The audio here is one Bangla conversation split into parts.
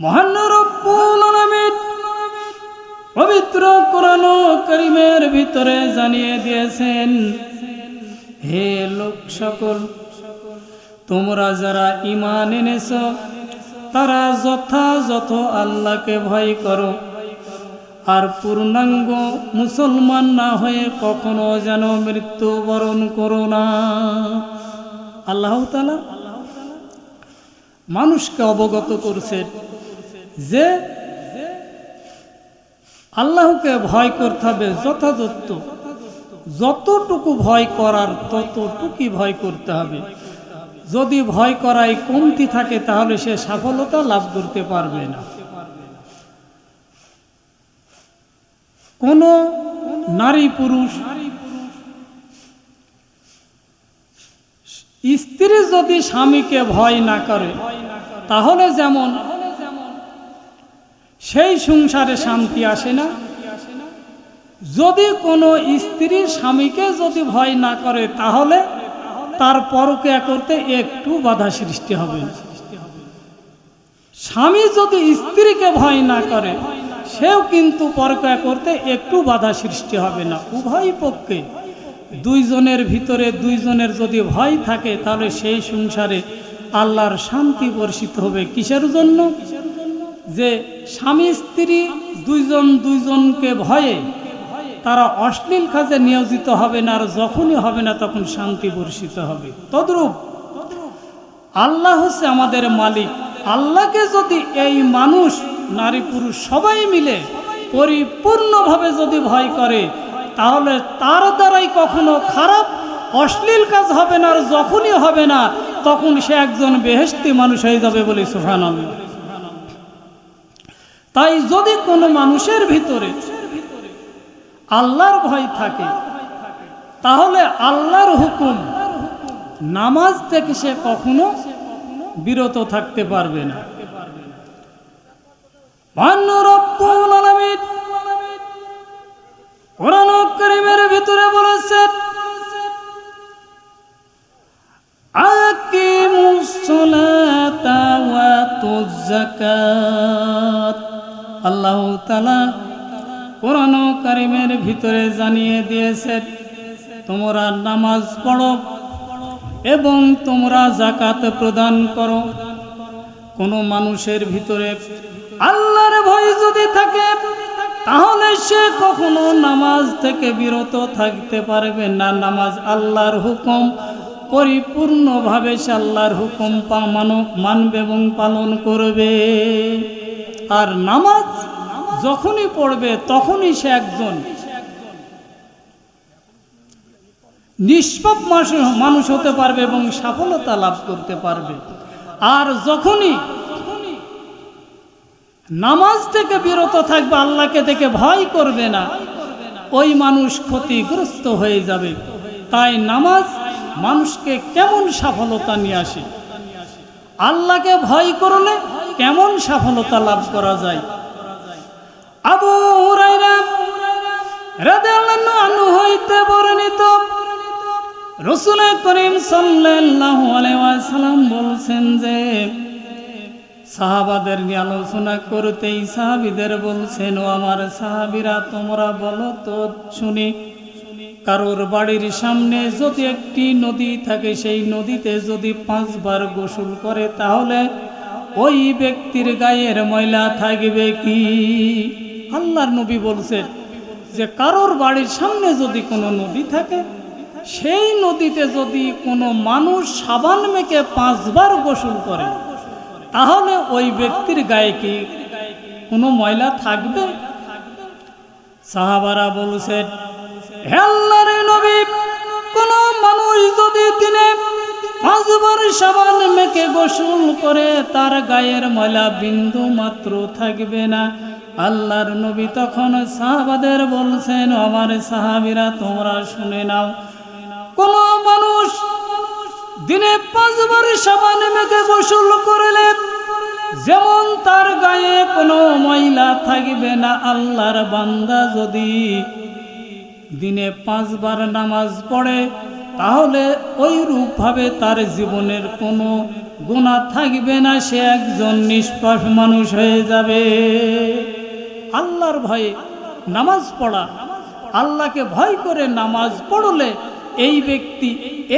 মহান রব্বুল আলামিন পবিত্র কোরআন কারীমের ভিতরে জানিয়ে দিয়েছেন, হে লোক সকল, তোমরা যারা ঈমান এনেছো তারা যথাযথ আল্লাহকে ভয় করো, আর পূর্ণাঙ্গ মুসলমান না হয়ে কখনো যেন মৃত্যুবরণ করো না। আল্লাহ তাআলা মানুষকে অবগত করছেন যে আল্লাহকে ভয় করতে হবে যথাযথ, যতটুকু ভয় করার ততটুকুই ভয় করতে হবে। যদি ভয় করাই কমতি থাকে তাহলে সে সফলতা লাভ করতে পারবে না। কোন নারী পুরুষ স্ত্রী যদি স্বামীকে ভয় না করে তাহলে যেমন সেই সংসারে শান্তি আসে না, যদি কোনো স্ত্রী স্বামীকে যদি ভয় না করে তাহলে তার পরক্রিয়া করতে একটু বাধা সৃষ্টি হবে না। স্বামী যদি স্ত্রীকে ভয় না করে সেও কিন্তু পরক্রিয়া করতে একটু বাধা সৃষ্টি হবে না। উভয় পক্ষে দুইজনের ভিতরে দুইজনের যদি ভয় থাকে তাহলে সেই সংসারে আল্লাহর শান্তি বর্ষিত হবে। কিসের জন্য? যে স্বামী স্ত্রী দুইজন দুইজনকে ভয়ে তারা অশ্লীল কাজে নিয়োজিত হবে না, আর যখনই হবে না তখন শান্তি বর্ষিত হবে। তদ্রূপ আল্লাহ হচ্ছে আমাদের মালিক। আল্লাহকে যদি এই মানুষ নারী পুরুষ সবাই মিলে পরিপূর্ণভাবে যদি ভয় করে তাহলে তার দ্বারাই কখনো খারাপ অশ্লীল কাজ হবে না, আর যখনই হবে না তখন সে একজন বেহেশতি মানুষ হয়ে যাবে বলে সুবহানাল্লাহ। তাই যদি কোনো মানুষের ভিতরে আল্লাহর ভয় থাকে তাহলে আল্লাহর হুকুম নামাজ থেকে সে কখনো বিরত থাকতে পারবে না। মহান রব্বুল আলামিন কোরআন কারীমের ভিতরে বলেছেন, আকিমুস সালাতা ওয়া আতুজ যাকাত। আল্লাহ তাআলা কোরআন কারীমের ভিতরে জানিয়ে দিয়েছেন, তোমরা নামাজ পড়ো এবং তোমরা যাকাত প্রদান করো। কোনো মানুষের ভিতরে আল্লাহর ভয় যদি থাকে তাহলে সে কখনো নামাজ থেকে বিরত থাকতে পারবে না। নামাজ আল্লাহর হুকুম, পরিপূর্ণভাবে সে আল্লাহর হুকুম মানবে এবং পালন করবে। আর নামাজ যখনই পড়বে তখনই সে একজন নিষ্পাপ মানুষ হতে পারবে এবং সফলতা লাভ করতে পারবে। আর যখনই নামাজ থেকে বিরত থাকবে, আল্লাহকে থেকে ভয় করবে না, ওই মানুষ ক্ষতিগ্রস্ত হয়ে যাবে। তাই নামাজ মানুষকে কেমন সফলতা নিয়ে আসে, আল্লাহকে ভয় করলে কেমন সফলতা লাভ করা যায়। আবু হুরায়রা রাদিয়াল্লাহু আনহু হইতে বর্ণিত, রাসূল করিম সাল্লাল্লাহু আলাইহি ওয়াসাল্লাম বলছেন যে সাহাবাদের নিয়ে আলোচনা করতেই সাহাবীদের বলছেন, ও আমার সাহাবীরা, তোমরা বলো তো শুনি, কারোর বাড়ির সামনে যদি একটি নদী থাকে, সেই নদীতে যদি 5 বার গোসল করে তাহলে ওই ব্যক্তির গায়ের ময়লা থাকবে কি? আল্লাহর নবী বলছেন যে কারোর বাড়ির সামনে যদি কোনো নদী থাকে, সেই নদীতে যদি কোনো মানুষ সাবান মেখে 5 বার গোসল করে তাহলে ওই ব্যক্তির গায়ে কি কোনো ময়লা থাকবে? সাহাবারা বলছেন, হে আল্লাহর নবী, কোনো মানুষ যদি দিনে 5 বার সাবান মেখে গোসল করে তার গায়ের ময়লা বিন্দু মাত্র থাকবে না। আল্লাহর নবী তখন সাহাবাদের বলছেন, আমার সাহাবীরা, তোমরা শুনে নাও, কোন মানুষ দিনে 5 বার সাবান মেখে গোসল করলে যেমন তার গায়ে কোনো ময়লা থাকবে না, আল্লাহর বান্দা যদি দিনে 5 বার নামাজ পড়ে তাহলে ওই রূপভাবে তার জীবনের কোনো গুনাহ থাকবে না, সে একজন নিষ্পাপ মানুষ হয়ে যাবে। আল্লাহর ভয়ে নামাজ পড়া, আল্লাহকে ভয় করে নামাজ পড়লে এই ব্যক্তি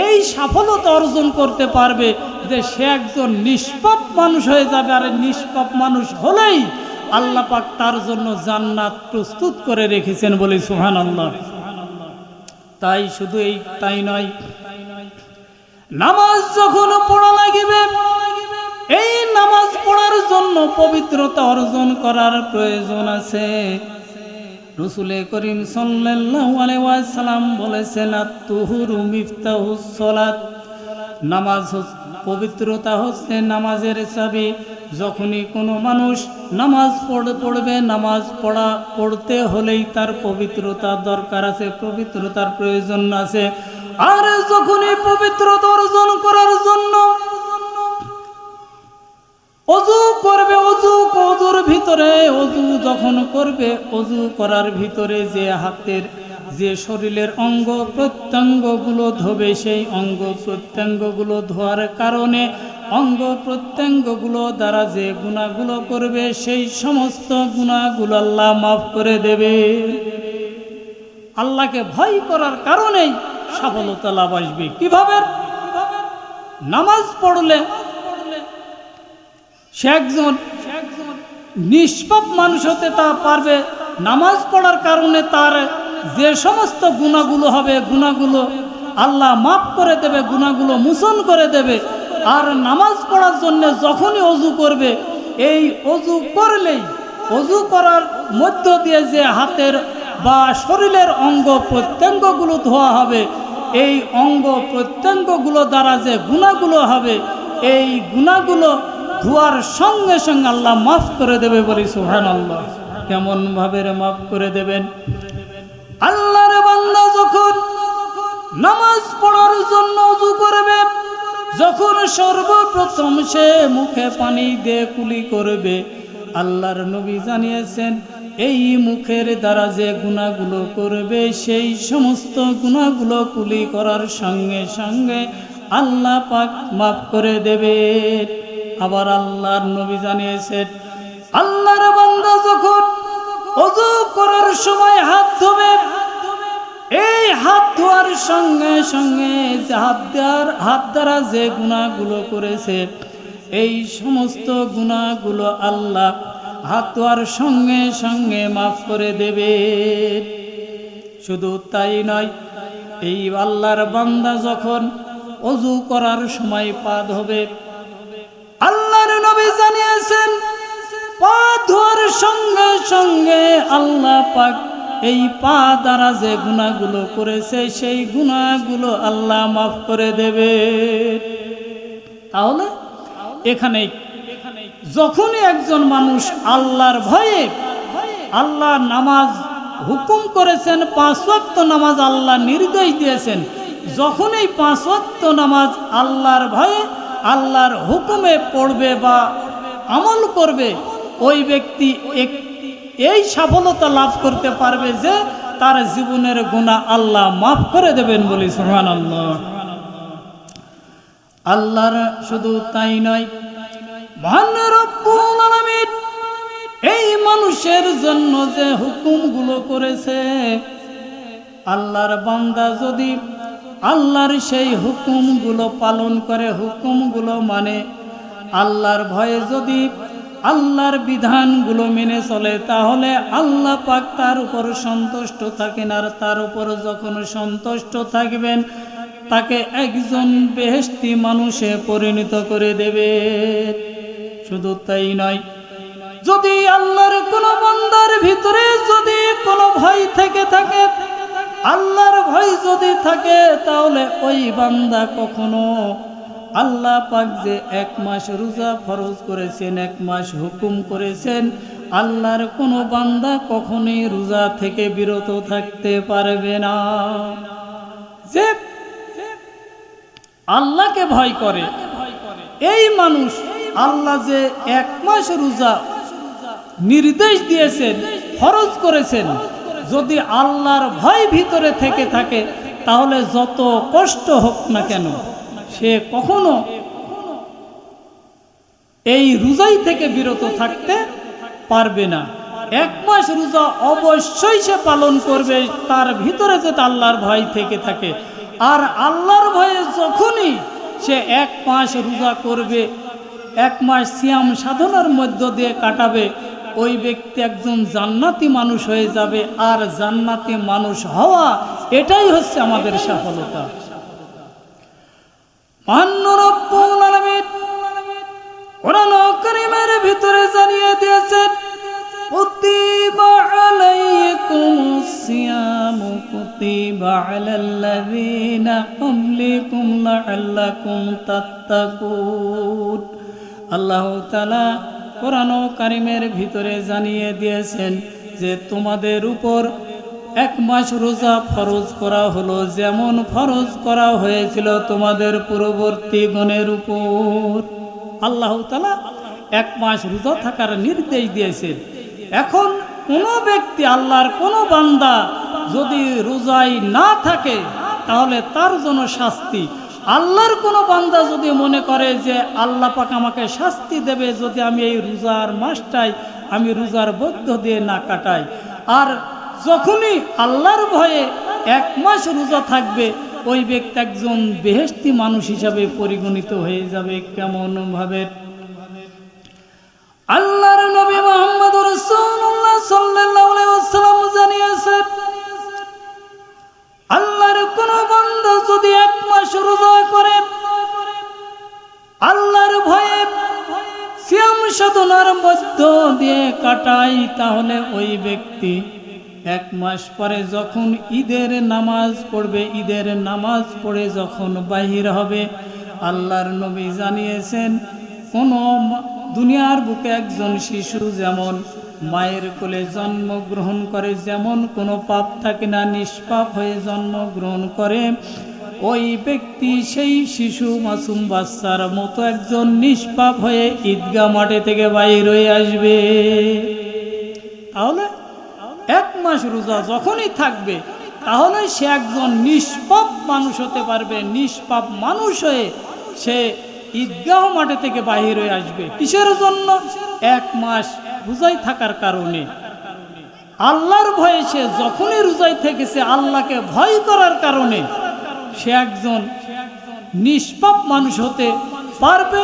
এই সাফল্যতা অর্জন করতে পারবে যে সে একজন নিষ্পাপ মানুষ হয়ে যাবে। আর নিষ্পাপ মানুষ হলেই আল্লাহ পাক তার জন্য জান্নাত প্রস্তুত করে রেখেছেন, বলি সুবহানাল্লাহ। তাই শুধু তাই নয়, নামাজ যখন পড়া লাগিবে, এই নামাজ পড়ার জন্য পবিত্রতা অর্জন করার প্রয়োজন আছে। রাসূল করিম সাল্লাল্লাহু আলাইহি ওয়াসাল্লাম বলেছেন, আত-তুহুরু মিফতাহুস সালাত, নামাজ পবিত্রতা হচ্ছে নামাজের চাবি। যখনই কোনো মানুষ নামাজ পড়বে, নামাজ পড়তে হলেই তার পবিত্রতার দরকার আছে, পবিত্রতার প্রয়োজন আছে। আর যখনই পবিত্রতা অর্জন করার জন্য অজু করবে, অজুর ভিতরে অজু যখন করবে, অজু করার ভিতরে যে হাতের যে শরীরের অঙ্গ প্রত্যঙ্গগুলো ধোবে, সেই অঙ্গ প্রত্যঙ্গগুলো ধোয়ার কারণে অঙ্গ প্রত্যঙ্গগুলো দ্বারা যে গুনাহগুলো করবে, সেই সমস্ত গুনাহগুলো আল্লাহ মাফ করে দেবে। আল্লাহকে ভয় করার কারণেই সফলতা লাভ আসবে। কিভাবে? নামাজ পড়লে সে একজন নিষ্পাপ মানুষ হতে তা পারবে। নামাজ পড়ার কারণে তার যে সমস্ত গুনাহগুলো হবে, গুনাহগুলো আল্লাহ মাফ করে দেবে, গুনাহগুলো মোচন করে দেবে। আর নামাজ পড়ার জন্য যখনই অজু করবে, এই অজু করলেই, অজু করার মধ্য দিয়ে যে হাতের বা শরীরের অঙ্গ প্রত্যঙ্গগুলো ধোয়া হবে, এই অঙ্গ প্রত্যঙ্গগুলো দ্বারা যে গুনাহগুলো হবে, এই গুনাহগুলো ধোয়ার সঙ্গে সঙ্গে আল্লাহ মাফ করে দেবে, বলি সুবহানাল্লাহ। কেমন ভাবে মাফ করে দেবেন? আল্লাহর বান্দা যখন নামাজ পড়ার জন্য ওযু করবে, যখন সর্বপ্রথম সে মুখে পানি দিয়ে কুলি করবে, আল্লাহর নবী জানিয়েছেন এই মুখের দ্বারা যে গুনাহগুলো করবে, সেই সমস্ত গুনাহগুলো কুলি করার সঙ্গে সঙ্গে আল্লাহ পাক মাফ করে দেবে। আবার আল্লাহর নবী জানিয়েছেন, আল্লাহর বান্দা যখন ওযু করার সময় হাত ধোবে, এই হাত ধোয়ার সঙ্গে সঙ্গে হাত দ্বারা যে গুনাহগুলো করেছে, এই সমস্ত গুনাহগুলো আল্লাহ হাত ধোয়ার সঙ্গে সঙ্গে মাফ করে দেবে। শুধু তাই নয়, এই আল্লাহর বান্দা যখন ওযু করার সময় পা ধোবে, আল্লাহর নবী জানিয়েছেন পা ধোয়ার সঙ্গে সঙ্গে আল্লাহ পাক এই পা দ্বারা যে গুনাহগুলো করেছে, সেই গুনাহগুলো আল্লাহ মাফ করে দেবে। তাহলে এখানে যখনই একজন মানুষ আল্লাহর ভয়ে, আল্লাহ নামাজ হুকুম করেছেন, 5 ওয়াক্ত নামাজ আল্লাহ নির্দেশ দিয়েছেন, যখন এই 5 ওয়াক্ত নামাজ আল্লাহর ভয়ে আল্লাহর হুকুমে পড়বে বা আমল করবে, ওই ব্যক্তি এই সফলতা লাভ করতে পারবে যে তার জীবনের গুনাহ আল্লাহ মাফ করে দেবেন, বলি সুবহানাল্লাহ। আল্লাহর শুধু তাই নয়, মহান রব্বুল আলামিন এই মানুষের জন্য যে হুকুমগুলো করেছে, আল্লাহর বান্দা যদি আল্লাহর সেই হুকুমগুলো পালন করে, হুকুমগুলো মানে, আল্লাহর ভয়ে যদি আল্লাহর বিধানগুলো মেনে চলে, তাহলে আল্লাহ পাক তার উপর সন্তুষ্ট থাকেন। আর তার উপর যখন সন্তুষ্ট থাকবেন, তাকে একজন বেহেশতি মানুষে পরিণত করে দেবে। শুধু তাই নয়, যদি আল্লাহর কোনো বান্দার ভিতরে যদি কোনো ভয় থেকে থাকে, আল্লাহর ভয় যদি থাকে, তাহলে ওই বান্দা কখনো আল্লাহ পাক যে 1 মাস রোজা ফরজ করেছেন, 1 মাস হুকুম করেছেন, আল্লাহর কোনো বান্দা কখনোই রোজা থেকে বিরত থাকতে পারবে না। যে আল্লাহকে ভয় করে এই মানুষ, আল্লাহ যে 1 মাস রোজা নির্দেশ দিয়েছেন, ফরজ করেছেন, যদি আল্লাহর ভয় ভিতরে থেকে থাকে, তাহলে যত কষ্ট হোক না কেন সে কখনো এই রোজাই থেকে বিরত থাকতে পারবে না। 1 মাস রোজা অবশ্যই সে পালন করবে, তার ভিতরে যদি আল্লাহর ভয় থেকে থাকে। আর আল্লাহর ভয়ে যখনই সে 1 মাস রোজা করবে, 1 মাস সিয়াম সাধনার মধ্য দিয়ে কাটাবে, ওই ব্যক্তি একজন জান্নাতি মানুষ হয়ে যাবে। আর জান্নাতি মানুষ হওয়া এটাই হচ্ছে আমাদের সফলতা। মহান রব্বুল আলামিন কোরআন কারীমের ভিতরে জানিয়ে দিয়েছেন, কুতিবা আলাইকুমুস সিয়ামু কুতিবা আলাল্লাযীনা ক্বাবলিকুম লাআল্লাকুম তাত্তাকুন। আল্লাহ তাআলা কোরআন কারীমের ভিতরে জানিয়ে দিয়েছেন যে তোমাদের উপর 1 মাস রোজা ফরজ করা হলো, যেমন ফরজ করা হয়েছিল তোমাদের পূর্ববর্তী গণের উপর। আল্লাহ তাআলা 1 মাস রোজা থাকার নির্দেশ দিয়েছেন। এখন কোনো ব্যক্তি, আল্লাহর কোনো বান্দা যদি রোজায় না থাকে তাহলে তার জন্য শাস্তি। আল্লাহর কোনো বান্দা যদি মনে করে যে আল্লাহ পাক আমাকে শাস্তি দেবে যদি আমি এই রোজার মাসটাই আমি রোজার মধ্য দিয়ে না কাটাই, আর যখনই আল্লাহর ভয়ে 1 মাস রোজা থাকবে, ওই ব্যক্তি একজন বেহেশতি মানুষ হিসাবে পরিগণিত হয়ে যাবে। কেমন ভাবে? আল্লাহর নবী মুহাম্মদুর রাসূলুল্লাহ সাল্লাল্লাহু আলাইহি ওয়াসাল্লাম জানিয়েছেন, আল্লাহর কোন বান্দা যদি 1 মাস রোজা করে, আল্লাহর ভয়ে সিয়াম সাধনার মধ্য দিয়ে কাটায়, তাহলে ওই ব্যক্তি 1 মাস পরে যখন ঈদের নামাজ পড়বে, ঈদের নামাজ পড়ে যখন বাহির হবে, আল্লাহর নবী জানিয়েছেন কোন দুনিয়ার বুকে একজন শিশু যেমন মায়ের কোলে জন্মগ্রহণ করে, যেমন কোনো পাপ থাকে না, নিষ্পাপ হয়ে জন্মগ্রহণ করে, ওই ব্যক্তি সেই শিশু মাসুম বাচ্চার মতো একজন নিষ্পাপ হয়ে ঈদগাহ মাঠে থেকে বাইর হয়ে আসবে। তাহলে 1 মাস রোজা যখনই থাকবে তাহলে সে একজন নিষ্পাপ মানুষ হতে পারবে। নিষ্পাপ মানুষ হয়ে সে ঈদগাহ মাঠে থেকে বাহির হয়ে আসবে। কিসের জন্য? 1 মাস রোজায় থাকার কারণে। আল্লাহর ভয়ে সে যখনই রোজায় থেকেছে, আল্লাহকে ভয় করার কারণে সে একজন নিষ্পাপ মানুষ হতে পারবে।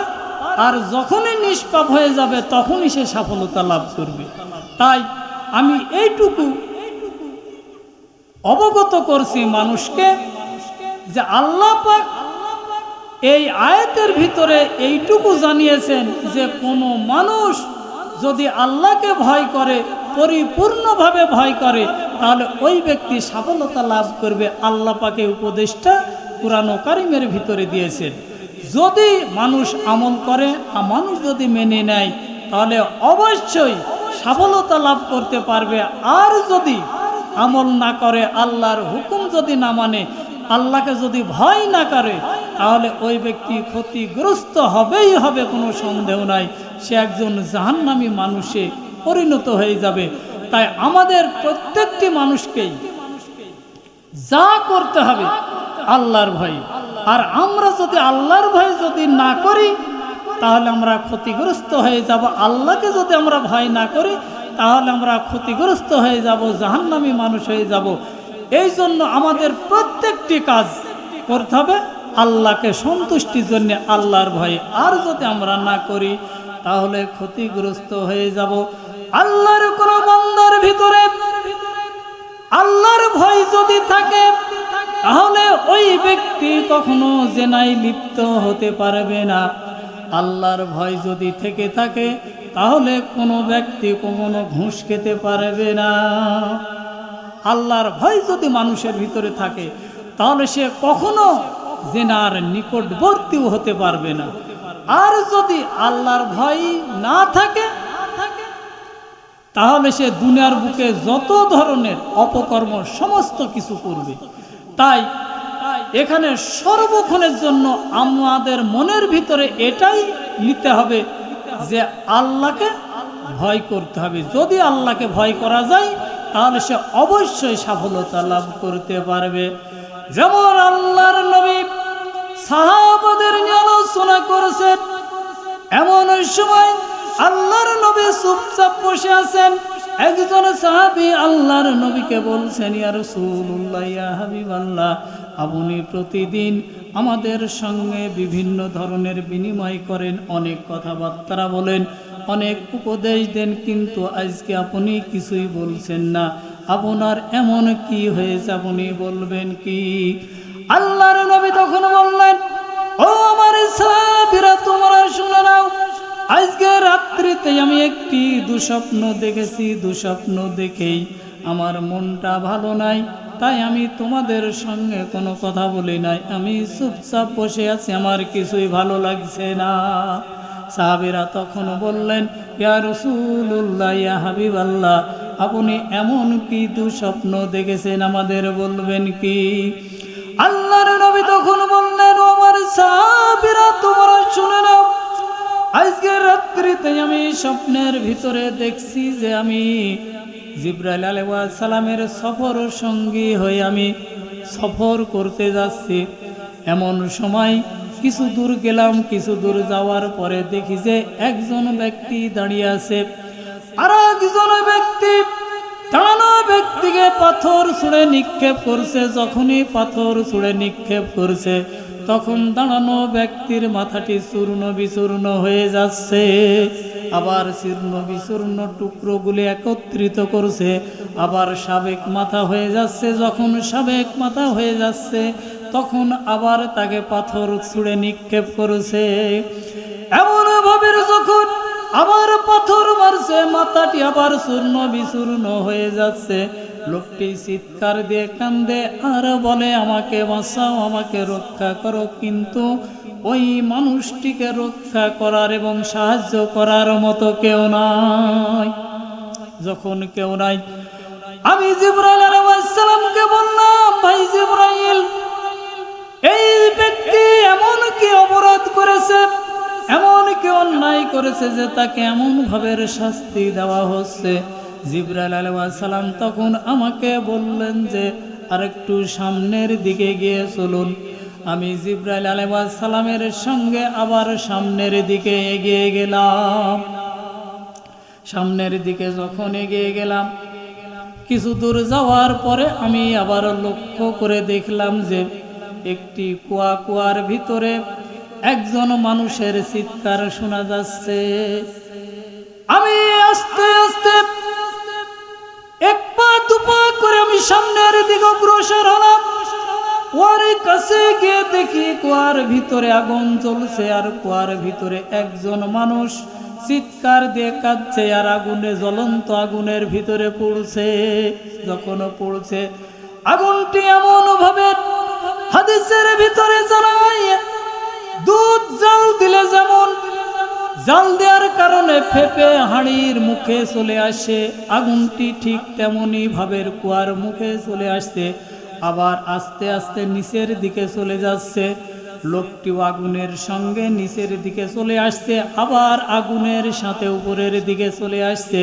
আর যখনই নিষ্পাপ হয়ে যাবে তখনই সে সফলতা লাভ করবে। তাই আমি এইটুকু অবগত করছি মানুষকে যে আল্লাহ পাক এই আয়াতের ভিতরে এইটুকু জানিয়েছেন যে কোনো মানুষ যদি আল্লাহকে ভয় করে, পরিপূর্ণভাবে ভয় করে, তাহলে ওই ব্যক্তি সফলতা লাভ করবে। আল্লাহ পাকে উপদেশটা কুরআন কারীমের ভিতরে দিয়েছেন। যদি মানুষ আমল করে আর মানুষ যদি মেনে নেয় তাহলে অবশ্যই সফলতা লাভ করতে পারবে। আর যদি আমল না করে, আল্লাহর হুকুম যদি না মানে, আল্লাহকে যদি ভয় না করে, তাহলে ওই ব্যক্তি ক্ষতিগ্রস্ত হবেই হবে, কোনো সন্দেহ নাই। সে একজন জাহান্নামী মানুষে পরিণত হয়ে যাবে। তাই আমাদের প্রত্যেকটি মানুষকেই যা করতে হবে আল্লাহর ভয়। আর আমরা যদি আল্লাহর ভয় যদি না করি তাহলে আমরা ক্ষতিগ্রস্ত হয়ে যাব। আল্লাহকে যদি আমরা ভয় না করি তাহলে আমরা ক্ষতিগ্রস্ত হয়ে যাব, জাহান্নামী মানুষ হয়ে যাব। এই জন্য আমাদের প্রত্যেকটি কাজ করতে হবে আল্লাহকে সন্তুষ্টির জন্য, আল্লাহর ভয়ে। আর যদি আমরা না করি তাহলে ক্ষতিগ্রস্ত হয়ে যাব। আল্লাহর কোন বান্দার ভিতরে আল্লাহর ভয় যদি থাকে তাহলে ওই ব্যক্তি কখনো জিনায় লিপ্ত হতে পারবে না। আল্লাহর ভয় যদি থেকে থাকে তাহলে কোনো ব্যক্তি কখনো ঘুষ খেতে পারবে না। আল্লাহর ভয় যদি মানুষের ভিতরে থাকে তাহলে সে কখনো জিনার নিকটবর্তীও হতে পারবে না। আর যদি আল্লাহর ভয় না থাকে তাহলে সে দুনিয়ার বুকে যত ধরনের অপকর্ম সমস্ত কিছু করবে। তাই এখানে সর্বক্ষণের জন্য আমাদের মনের ভিতরে এটাই নিতে হবে যে আল্লাহকে ভয় করতে হবে। যদি আল্লাহকে ভয় করা যায় তাহলে সে অবশ্যই সফলতা লাভ করতে পারবে। যেমন আল্লাহর নবী সাহাবাদের নিয়ে আলোচনা করেছেন, এমন সময় আল্লাহর নবী চুপচাপ বসে আছেন। একজন সাহাবী আল্লাহর নবীকে বলছেন, ইয়া রাসূলুল্লাহ, ইয়া হাবিবাল্লাহ, আপনি প্রতিদিন আমাদের সঙ্গে বিভিন্ন ধরনের বিনিময় করেন, অনেক কথাবার্তা বলেন, অনেক উপদেশ দেন, কিন্তু আজকে আপনি কিছুই বলছেন না। আপনার এমন কি হয়েছে, আপনি বলবেন কি? আল্লাহর নবী তখন বললেন, ও আমার সাহাবীরা, তোমরা শুনে নাও, আজকে রাত্রিতে আমি একটি দুঃস্বপ্ন দেখেছি। দুঃস্বপ্ন দেখেই আমার মনটা ভালো নাই, তাই আমি তোমাদের সঙ্গে কোনো কথা বলি নাই, আমি চুপচাপ বসে আছি, আমার কিছুই ভালো লাগছে না। সাহাবীরা তখন বললেন, ইয়া রাসূলুল্লাহ, ইয়া হাবিবাল্লাহ, আপনি এমন কি দুঃস্বপ্ন দেখেছেন, আমাদের বলবেন কি? আল্লাহর নবী তখন বললেন, ও আমার সাহাবীরা, তোমরা শুনে নাও, আজকে রাত্রিতে আমি স্বপ্নের ভিতরে দেখছি যে আমি জিবরাইল আলাইহিস সালামের সফর সঙ্গী হয়ে আমি সফর করতে যাচ্ছি। এমন সময় কিছু দূর গেলাম, কিছু দূর যাওয়ার পরে দেখি যে একজন ব্যক্তি দাঁড়িয়ে আছে, আর একজন ব্যক্তি দাঁড়ানো ব্যক্তিকে পাথর ছুঁড়ে নিক্ষেপ করছে। যখনই পাথর ছুঁড়ে নিক্ষেপ করছে, তখন দাঁড়ানো ব্যক্তির মাথাটি চূর্ণ বিচূর্ণ হয়ে যাচ্ছে। আবার চূর্ণ বিচূর্ণ টুকরোগুলি একত্রিত করছে, আবার সাবেক মাথা হয়ে যাচ্ছে। যখন সাবেক মাথা হয়ে যাচ্ছে, তখন আবার তাকে পাথর ছুঁড়ে নিক্ষেপ করেছে। এমন ভাবে যখন আবার পাথর মারছে, মাথাটি আবার চূর্ণ বিচূর্ণ হয়ে যাচ্ছে। লোকটি চিৎকার দিয়ে কান্দে আর বলে, আমাকে বাঁচাও, আমাকে রক্ষা করো। কিন্তু ওই মানুষটিকে রক্ষা করার এবং সাহায্য করার মতো কেউ নাই। যখন কেউ নাই, আমি জিবরাইল আলাইহিস সালামকে বললাম, ভাই জিবরাইল, এই ব্যক্তি এমন কি অপরাধ করেছে, এমন কি অন্যায় করেছে যে তাকে এমন ভাবে শাস্তি দেওয়া হচ্ছে? জিবরাইল আলাইহিস সালাম তখন আমাকে বললেন যে আরেকটু সামনের দিকে গিয়ে চলুন। আমি জিবরাইল আলাইহিস সালামের সঙ্গে আবার সামনের দিকে এগিয়ে গেলাম। সামনের দিকে যখন এগিয়ে গেলাম, কিছু দূর যাওয়ার পরে আমি আবার লক্ষ্য করে দেখলাম যে একটি কুয়ার ভিতরে একজন মানুষের চিৎকার শোনা যাচ্ছে। আমি আস্তে আস্তে এক পা দুপা করে আমি সামনের দিকে অগ্রসর হলাম। কুয়ার কাছে গিয়ে দেখি কুয়ার ভিতরে আগুন জ্বলছে, আর কুয়ার ভিতরে একজন মানুষ চিৎকার দিয়ে কাঁদছে, আর আগুনে, জ্বলন্ত আগুনের ভিতরে পড়ছে। যখন পড়ছে, আগুনটি এমন ভাবে হাদিসের ভিতরে জানায়, দুধ জাল দিলে যেমন জাল দেওয়ার কারণে ফেপে হাঁড়ির মুখে চলে আসে, আগুনটি ঠিক তেমনি ভাবে কুয়ার মুখে চলে আসছে। আবার আস্তে আস্তে নিচের দিকে চলে যাচ্ছে। লোকটিও আগুনের সঙ্গে নিচের দিকে চলে আসছে, আবার আগুনের সাথে উপরের দিকে চলে আসছে।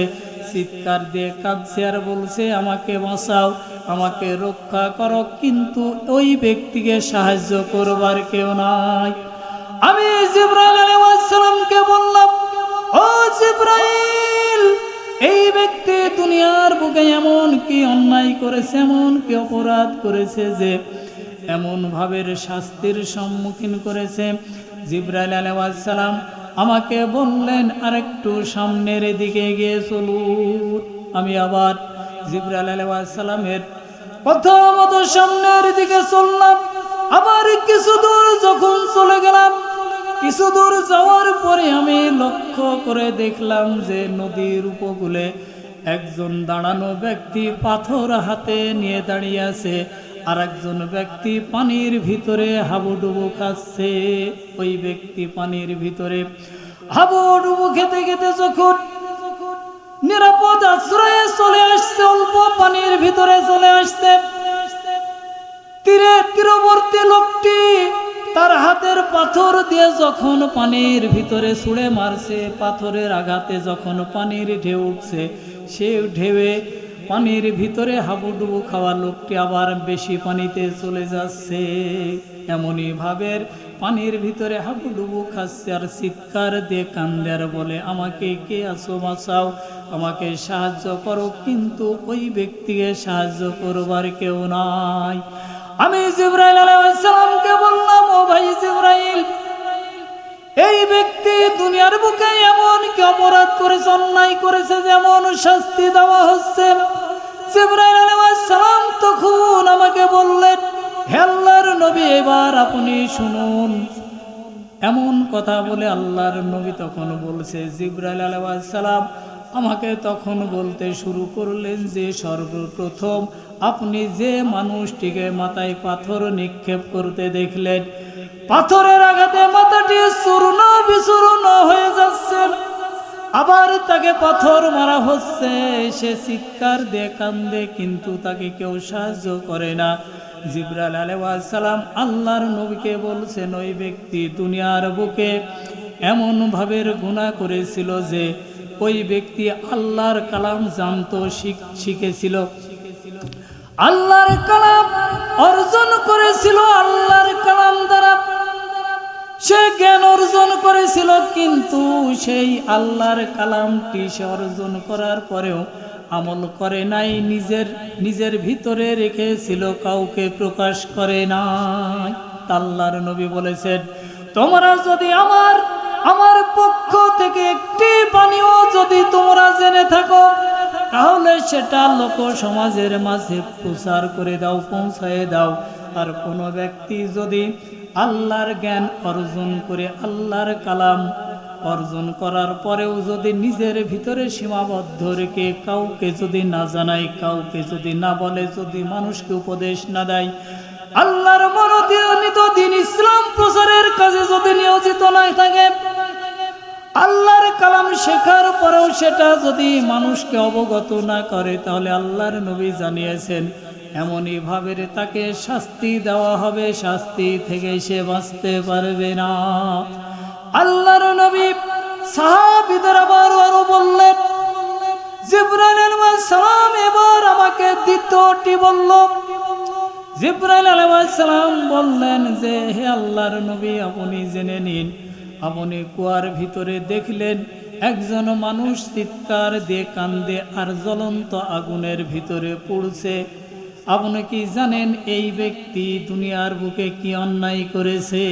চিৎকার দিয়ে কাঁদছে আর বলছে, আমাকে বাঁচাও, আমাকে রক্ষা করো। কিন্তু ওই ব্যক্তিকে সাহায্য করবার কেউ নাই। আমি জিবরাইল আলাইহিস সালামকে বললাম, ও জিবরাইল, এই ব্যক্তি দুনিয়ার বুকে এমন কি অন্যায় করেছে, এমন কি অপরাধ করেছে যে এমন ভাবের শাস্তির সম্মুখীন করেছে? জিবরাইল আলাইহিস সালাম আমাকে বললেন, আরেকটু সামনের দিকে গিয়ে চলুন। আমি আবার জিবরাইল আলাইহিস সালামের কথা মতো সামনের দিকে চললাম। আবার কিছু দূর যখন চলে গেলাম, কিছু দূর যাওয়ার পরে আমি লক্ষ্য করে দেখলাম যে নদীর উপকূলে একজন দাঁড়ানো ব্যক্তি পাথর হাতে নিয়ে দাঁড়িয়ে আছে, আর একজন ব্যক্তি পানির ভিতরে হাবুডুবু খাচ্ছে। ওই ব্যক্তি পানির ভিতরে হাবুডুবু খেতে খেতে যখন নিরাপদ আশ্রয়ে চলে আসছে, অল্প পানির ভিতরে চলে আসছে, তীরবর্তী লোকটি তার হাতের পাথর দিয়ে যখন পানির ভিতরে ছুঁড়ে মারছে, পাথরের আঘাতে যখন পানির ঢেউ উঠছে, সে ঢেউয়ে পানির ভিতরে হাবুডুবু খাওয়া লোকটি আবার বেশি পানিতে চলে যাচ্ছে। এমনই ভাবের পানির ভিতরে হাবুডুবু খাচ্ছে আর চিৎকার দিয়ে কান্দে আর বলে, আমাকে কে আছো, বাঁচাও, আমাকে সাহায্য করো। কিন্তু ওই ব্যক্তিকে সাহায্য করবার কেউ নাই। আমি জিবরাইল আলাইহিস সালামকে বললাম, ও ভাই জিবরাইল, এই ব্যক্তি দুনিয়ার বুকে এমন কি অপরাধ করেছে, অন্যায় করেছে, যেমন শাস্তি দেওয়া হচ্ছে। জিবরাইল আলাইহিস সালাম তখন আমাকে বললেন, হে আল্লাহর নবী, এবার আপনি শুনুন। এমন কথা বলে আল্লাহর নবী তখন বলছে, জিবরাইল আলাইহিস সালাম আমাকে তখন বলতে শুরু করলেন যে সর্বপ্রথম আপনি যে মানুষটিকে মাথায় পাথর নিক্ষেপ করতে দেখলেন, পাথরের আঘাতে মাথাটি চূর্ণ বিচূর্ণ হয়ে যাচ্ছে, আবার তাকে পাথর মারা হচ্ছে, সে চিৎকার দিয়ে কান্দে, কিন্তু তাকে কেউ সাহায্য করে না। জিবরাইল আলাইহিস সালাম আল্লাহর নবীকে বলছেন, ওই ব্যক্তি দুনিয়ার বুকে এমন ভাবের গুনাহ করেছিল যে ওই ব্যক্তি আল্লাহর কালাম জানতো, শিখেছিল, আল্লাহর কালাম অর্জন করেছিল, আল্লাহর কালাম দ্বারা সে জ্ঞান অর্জন করেছিল, কিন্তু সেই আল্লাহর কালামটি সে অর্জন করার পরেও আমল করে নাই, নিজের ভিতরে রেখেছিল, কাউকে প্রকাশ করে নাই। আল্লাহর নবী বলেছেন, তোমরা যদি আমার পক্ষ থেকে একটি বাণীও যদি তোমরা জেনে থাকো, তাহলে সেটা লোক সমাজের মাঝে প্রচার করে দাও, পৌঁছায় দাও। আর কোনো ব্যক্তি যদি আল্লাহর জ্ঞান অর্জন করে, আল্লাহর কালাম অর্জন করার পরেও যদি নিজের ভিতরে সীমাবদ্ধ রেখে কাউকে যদি না জানায়, কাউকে যদি না বলে, যদি মানুষকে উপদেশ না দেয়, আল্লাহর মনোনীত দ্বীন ইসলাম প্রচারের কাজে যদি নিয়োজিত না থাকে, আল্লাহর কালাম শেখার পরেও সেটা যদি মানুষকে অবগত না করে, তাহলে আল্লাহর নবী জানিয়েছেন এমনই ভাবে তাকে শাস্তি দেওয়া হবে, শাস্তি থেকে সে বাঁচতে পারবে না। আল্লাহর নবী সাহাবীদের আরো বললেন, জিবরাইল আলাইহিস সালাম এবার আমাকে দ্বিতীয়টি বলল। জিবরাইল আলাইহিস সালাম বললেন যে, হে আল্লাহর নবী, আপনি জেনে নিন, আপনি কুয়ার ভিতরে দেখলেন একজন মানুষ চিৎকার দিয়ে কান্দে আর জ্বলন্ত আগুনের ভিতরে পড়ছে। আপনি কি জানেন এই ব্যক্তি দুনিয়ার বুকে কি অন্যায় করেছে?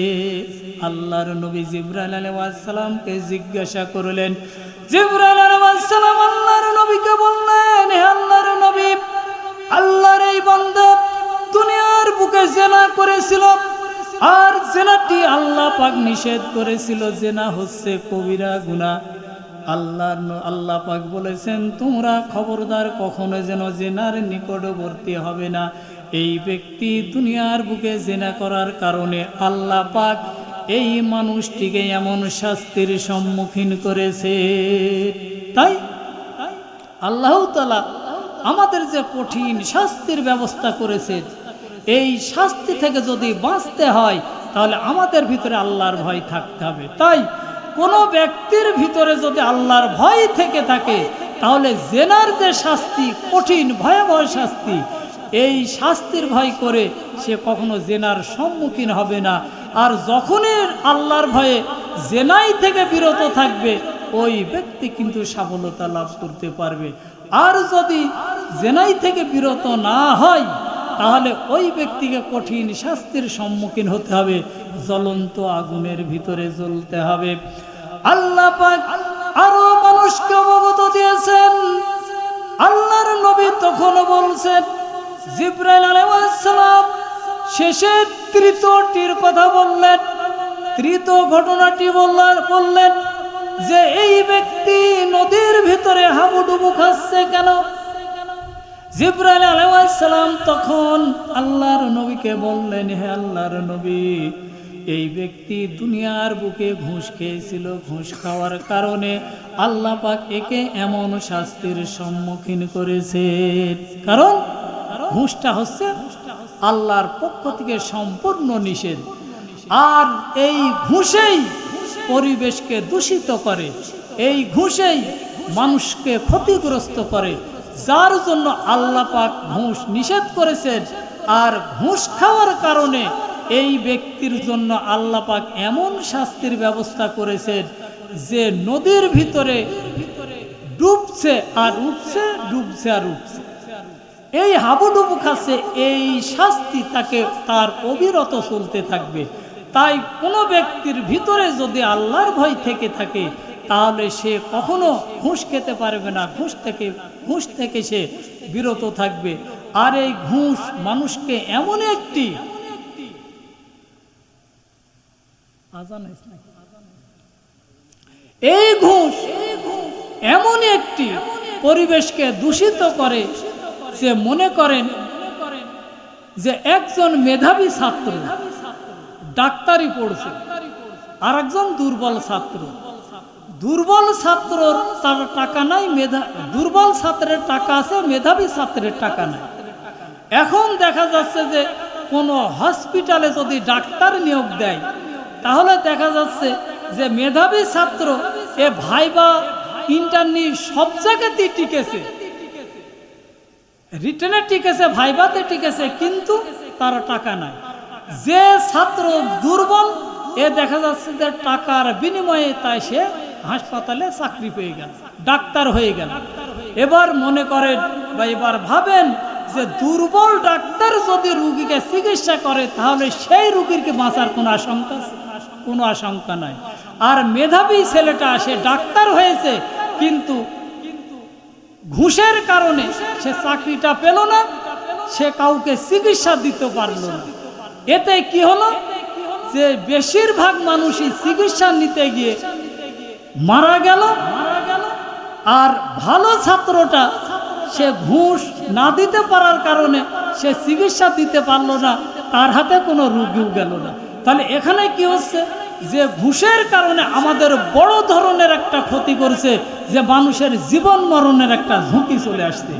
আল্লাহর নবী জিবরাইল আলাইহিস সালামকে জিজ্ঞাসা করলেন। জিবরাইল আলাইহিস সালাম আল্লাহর নবীকে বললেন, হে আল্লাহর নবী, আল্লাহর এই বান্দা দুনিয়ার বুকে জিনা করেছিল, আর জিনাটি আল্লাহ পাক নিষেধ করেছিল। জিনা হচ্ছে কবিরা গুনাহ। আল্লাহ পাক বলেছেন, তোমরা খবরদার কখনো যেন জিনার নিকটবর্তী হবে না। এই ব্যক্তি দুনিয়ার বুকে জিনা করার কারণে আল্লাহ পাক এই মানুষটিকে এমন শাস্তির সম্মুখীন করেছে। তাই আল্লাহ তাআলা আমাদের যে কঠিন শাস্তির ব্যবস্থা করেছে, এই শাস্তি থেকে যদি বাঁচতে হয় তাহলে আমাদের ভিতরে আল্লাহর ভয় থাকতে হবে। তাই কোনো ব্যক্তির ভিতরে যদি আল্লাহর ভয় থেকে থাকে, তাহলে জেনার যে শাস্তি, কঠিন ভয়াবহ শাস্তি, এই শাস্তির ভয় করে সে কখনো জেনার সম্মুখীন হবে না। আর যখনই আল্লাহর ভয়ে জেনাই থেকে বিরত থাকবে, ওই ব্যক্তি কিন্তু সফলতা লাভ করতে পারবে। আর যদি জেনাই থেকে বিরত না হয়, তাহলে ওই ব্যক্তিকে কঠিন শাস্তির সম্মুখীন হতে হবে, জ্বলন্ত আগুনের ভিতরে জ্বলতে হবে। আল্লাহ পাক আরো মানুষকে অবগত দিয়েছেন। আল্লাহর নবী তখন বলছেন, জিবরাইল আলাইহিস সালাম শেষের তৃতীয়টির কথা বললেন। তৃতীয় ঘটনাটি বললেন যে এই ব্যক্তি নদীর ভিতরে হাবুডুবু খাচ্ছে কেন? জিবরাইল আলাইহিস সালাম তখন আল্লাহর নবীকে বললেন, হে আল্লাহর নবী, এই ব্যক্তি দুনিয়ার বুকে ঘুষ খেয়েছিল। ঘুষ খাওয়ার কারণে আল্লাহ পাক একে এমন শাস্তির সম্মুখীন করেছে। কারণ ঘুষটা হচ্ছে আল্লাহর পক্ষ থেকে সম্পূর্ণ নিষেধ। আর এই ঘুষেই পরিবেশকে দূষিত করে, এই ঘুষেই মানুষকে ক্ষতিগ্রস্ত করে। যার জন্য আল্লাহ পাক ঘুষ নিষেধ করেছেন। আর ঘুষ খাওয়ার কারণে এই ব্যক্তির জন্য আল্লাহ পাক এমন শাস্তির ব্যবস্থা করেছেন যে নদীর ভিতরে ডুবছে আর উঠছে, ডুবছে আর উঠছে, এই হাবুডুবু খাচ্ছে, এই শাস্তি তাকে তার অবিরত চলতে থাকবে। তাই কোনো ব্যক্তির ভিতরে যদি আল্লাহর ভয় থেকে থাকে তাহলে সে কখনো ঘুষ খেতে পারবে না, ঘুষ থেকে সে বিরত থাকবে। আর এই ঘুষ মানুষকে এমন একটি এই ঘুষ এমন একটি পরিবেশকে দূষিত করে যে মনে করেন যে একজন মেধাবী ছাত্র ডাক্তারি পড়ছে আর একজন দুর্বল ছাত্র, দুর্বল ছাত্রর তার টাকা নাই, দুর্বল ছাত্রের টাকা আছে, মেধাবী ছাত্রের টাকা নাই। এখন দেখা যাচ্ছে যে কোনো হসপিটালে যদি ডাক্তার নিয়োগ দেয় তাহলে দেখা যাচ্ছে যে মেধাবী ছাত্র এ ভাইবা ইন্টারনি সব জায়গাতেই টিকেছে, রিটেনে টিকেছে, ভাইবাতে টিকেছে, কিন্তু তার টাকা নাই। যে ছাত্র দুর্বল এ দেখা যাচ্ছে যে টাকার বিনিময়ে তাই সে হাসপাতালে চাকরি পেয়ে গেল, ডাক্তার হয়ে গেল। এবার মনে করেন বা এবার ভাবেন যে দুর্বল ডাক্তার যদি রুগীকে চিকিৎসা করে তাহলে সেই রুগীর কি বাঁচার কোনো আশঙ্কা নাই। আর মেধাবী ছেলেটা সে ডাক্তার হয়েছে কিন্তু ঘুষের কারণে সে চাকরিটা পেল না, সে কাউকে চিকিৎসা দিতে পারল না। এতে কি হলো যে বেশিরভাগ মানুষই চিকিৎসা নিতে গিয়ে মারা গেল। আর ভালো ছাত্রটা সে ঘুষ না দিতে পারার কারণে সে চিকিৎসা দিতে পারল না, তার হাতে কোনো রোগীও গেল না। তাহলে এখানে কি হচ্ছে যে ঘুষের কারণে আমাদের বড় ধরনের একটা ক্ষতি করছে, যে মানুষের জীবন মরণের একটা ঝুঁকি চলে আসছে।